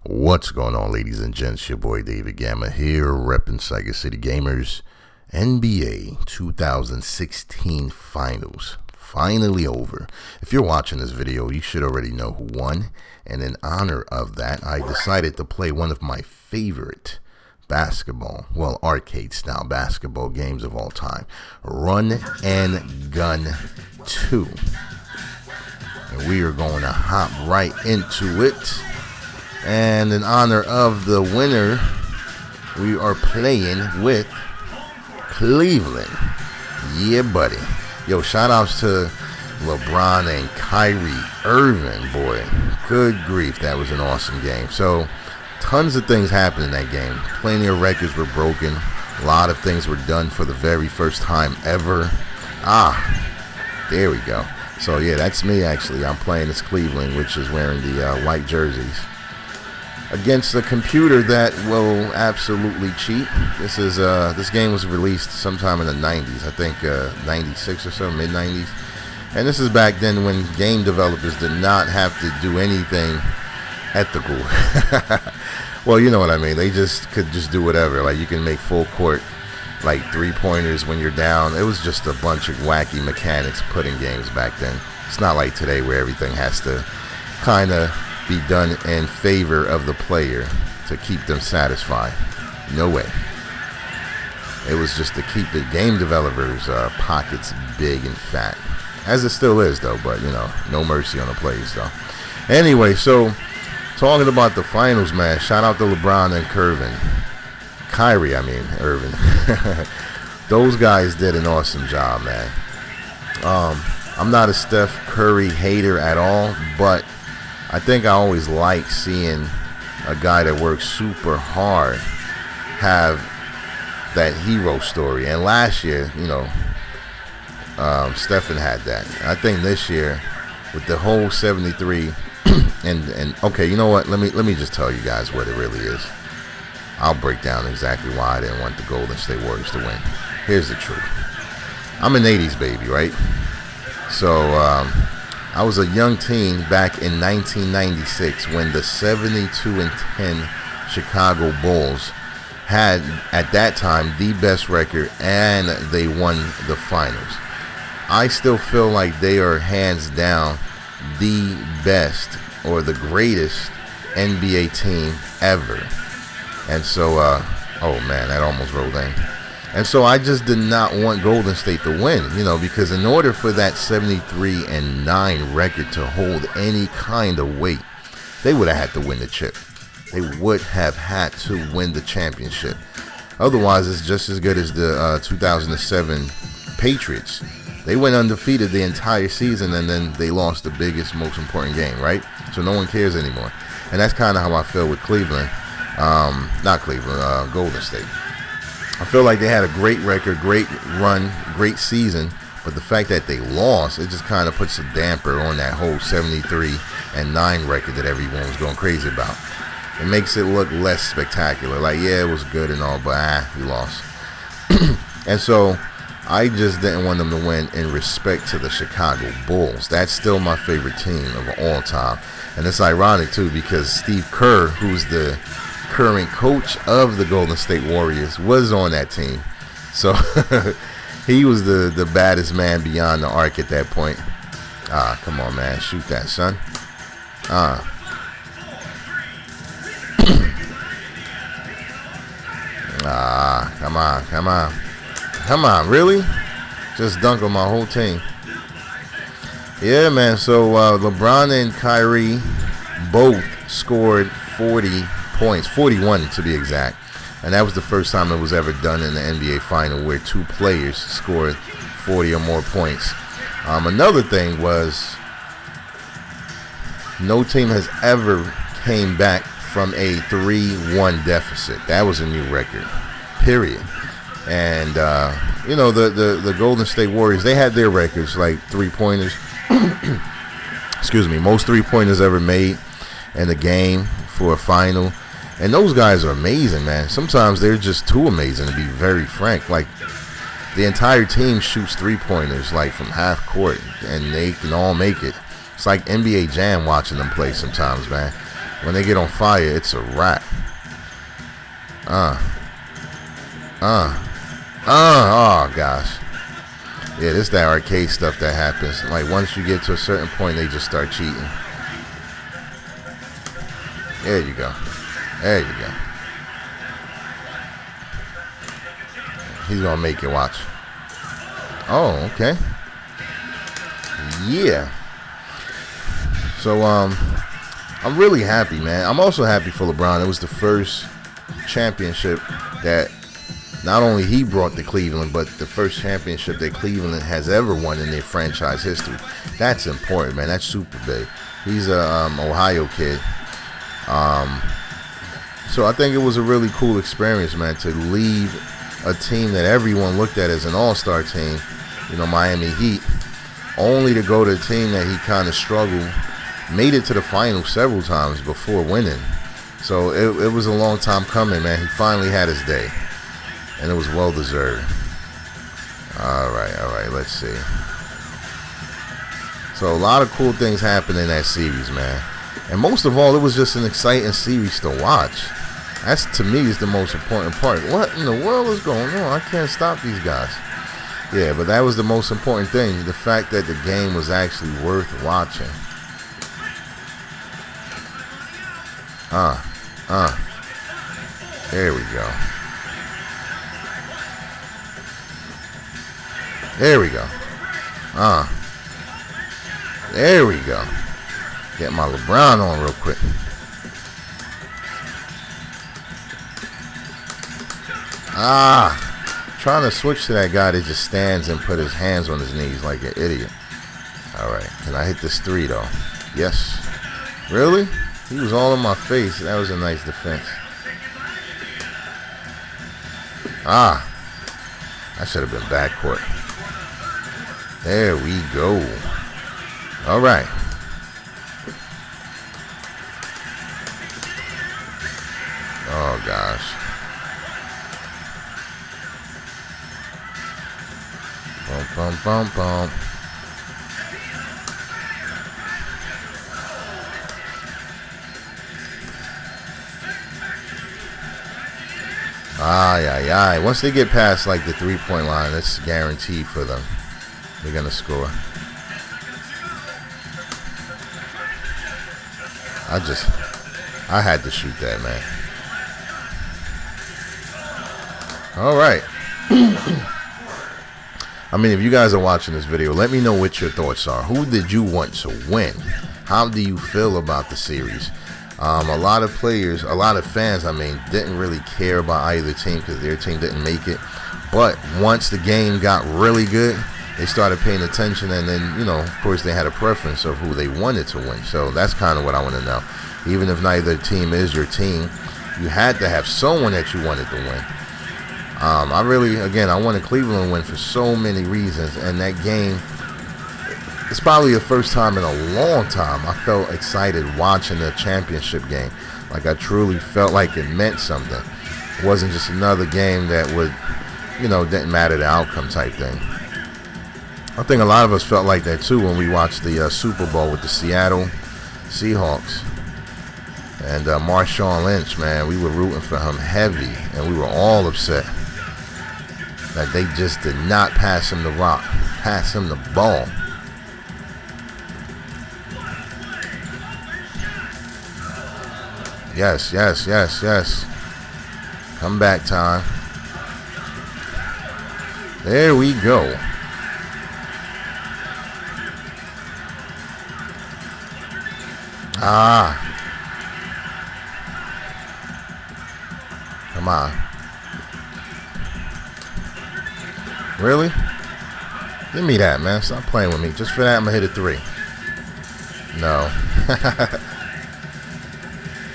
What's going on, ladies and gents? Your boy David Gamma here, repping Sega City Gamers. NBA 2016 Finals finally over. If you're watching this video, you should already know who won. And in honor of that, I decided to play one of my favorite arcade style basketball games of all time, Run and Gun 2. And we are going to hop right into it. And in honor of the winner, we are playing with Cleveland. Yeah, buddy. Yo, shout outs to Lebron and Kyrie. Irving, boy. Good grief, that was an awesome game. So, tons of things happened in that game. Plenty of records were broken. A lot of things were done for the very first time ever. There we go. So, yeah, that's me, actually. I'm playing as Cleveland, which is wearing the white jerseys, against a computer that will absolutely cheat. This game was released sometime in the 90s, I think 96 or so, mid-90s. And this is back then when game developers did not have to do anything ethical. Well, you know what I mean. They could just do whatever. Like, you can make full court, like, three-pointers when you're down. It was just a bunch of wacky mechanics put in games back then. It's not like today where everything has to kind of be done in favor of the player to keep them satisfied. No way. It was just to keep the game developers' pockets big and fat, as it still is, though. But you know, no mercy on the plays, though. Anyway, so talking about the finals, man. Shout out to LeBron and Irving. Those guys did an awesome job, man. I'm not a Steph Curry hater at all, but I think I always like seeing a guy that works super hard have that hero story. And last year, you know, Stephen had that. I think this year, with the whole 73, and okay, you know what? Let me just tell you guys what it really is. I'll break down exactly why I didn't want the Golden State Warriors to win. Here's the truth. I'm an 80s baby, right? So, I was a young teen back in 1996 when the 72-10 Chicago Bulls had, at that time, the best record, and they won the finals. I still feel like they are hands down the best or the greatest NBA team ever. And so, oh man, that almost rolled in. And so I just did not want Golden State to win, you know, because in order for that 73-9 record to hold any kind of weight, they would have had to win the chip. They would have had to win the championship. Otherwise, it's just as good as the 2007 Patriots. They went undefeated the entire season, and then they lost the biggest, most important game, right? So no one cares anymore. And that's kind of how I feel with Cleveland. Golden State. I feel like they had a great record, great run, great season, but the fact that they lost, it just kind of puts a damper on that whole 73-9 record that everyone was going crazy about. It makes it look less spectacular. Like, yeah, it was good and all, but we lost. And so I just didn't want them to win in respect to the Chicago Bulls. That's still my favorite team of all time. And it's ironic, too, because Steve Kerr, who's the current coach of the Golden State Warriors, was on that team. So he was the baddest man beyond the arc at that point. Come on, man. Shoot that, son. Come on, really? Just dunk on my whole team. Yeah, man. So LeBron and Kyrie both scored 40 points, 41 to be exact, and that was the first time it was ever done in the NBA final where two players scored 40 or more points. Another thing was no team has ever came back from a 3-1 deficit. That was a new record, period. And you know, the Golden State Warriors, they had their records, like three-pointers. Excuse me, most three-pointers ever made in the game for a final. And those guys are amazing, man. Sometimes they're just too amazing, to be very frank. Like, the entire team shoots three-pointers, like, from half court, and they can all make it. It's like NBA Jam watching them play sometimes, man. When they get on fire, it's a wrap. Oh gosh. Yeah, this is that arcade stuff that happens. Like once you get to a certain point, they just start cheating. There you go. There you go. He's gonna make it, watch. Oh, okay. Yeah. So I'm really happy, man. I'm also happy for LeBron. It was the first championship that not only he brought to Cleveland, but the first championship that Cleveland has ever won in their franchise history. That's important, man. That's super big. He's a Ohio kid. So I think it was a really cool experience, man, to leave a team that everyone looked at as an all-star team, you know, Miami Heat, only to go to a team that he kind of struggled, made it to the finals several times before winning. So it was a long time coming, man. He finally had his day, and it was well-deserved. All right, let's see. So a lot of cool things happened in that series, man. And most of all, it was just an exciting series to watch. That's, to me, is the most important part. What in the world is going on? I can't stop these guys. Yeah, but that was the most important thing. The fact that the game was actually worth watching. There we go. There we go. There we go. Get my LeBron on real quick. Trying to switch to that guy that just stands and put his hands on his knees like an idiot. All right, can I hit this three though? Yes. Really? He was all in my face. That was a nice defense. I should have been backcourt. There we go. All right. Oh gosh. Bump. Once they get past like the 3-point line, it's guaranteed for them. They're gonna score. I had to shoot that, man. All right. I mean, if you guys are watching this video, let me know what your thoughts are. Who did you want to win? How do you feel about the series? A lot of players, a lot of fans, didn't really care about either team because their team didn't make it. But once the game got really good, they started paying attention, and then, you know, of course, they had a preference of who they wanted to win. So that's kind of what I want to know. Even if neither team is your team, you had to have someone that you wanted to win. I wanted Cleveland to win for so many reasons, and that game, it's probably the first time in a long time I felt excited watching the championship game. Like, I truly felt like it meant something. It wasn't just another game that would, you know, didn't matter the outcome type thing. I think a lot of us felt like that too when we watched the Super Bowl with the Seattle Seahawks. And Marshawn Lynch, man, we were rooting for him heavy, and we were all upset that they just did not pass him the rock, pass him the ball. Yes. Comeback time. There we go. Come on. Really? Give me that, man. Stop playing with me. Just for that, I'm going to hit a three. No.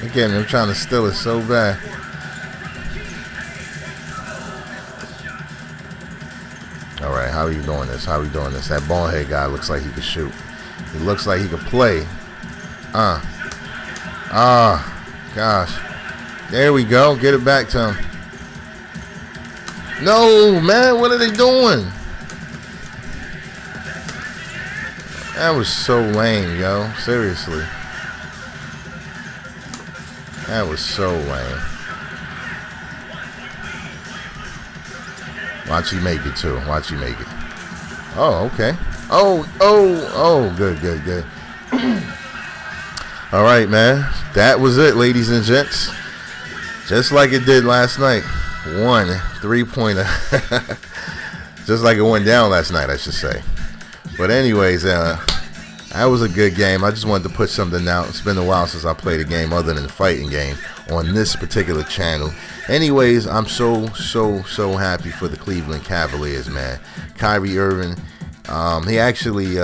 Again, I'm trying to steal it so bad. All right, how are you doing this? That ballhead guy looks like he could shoot. He looks like he could play. Gosh. There we go. Get it back to him. No, man. What are they doing? That was so lame, yo. Seriously. That was so lame. Watch you make it too. Watch you make it. Oh, okay. Oh, good. All right, man. That was it, ladies and gents. Just like it did last night. 1 3-pointer. Just like it went down last night, I should say. But anyways, that was a good game. I just wanted to put something out. It's been a while since I played a game other than the fighting game on this particular channel. Anyways, I'm so happy for the Cleveland Cavaliers, man. Kyrie Irving, he actually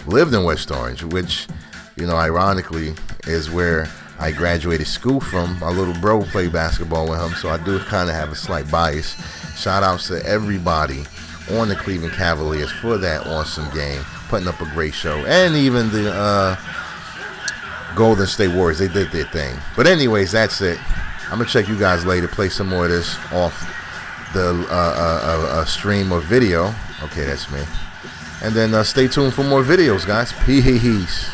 lived in West Orange, which, you know, ironically is where I graduated school from. My little bro played basketball with him, so I do kind of have a slight bias. Shout outs to everybody on the Cleveland Cavaliers for that awesome game, putting up a great show. And even the Golden State Warriors, they did their thing. But anyways, that's it. I'm going to check you guys later, play some more of this off the stream or video. Okay, that's me. And then stay tuned for more videos, guys. Peace.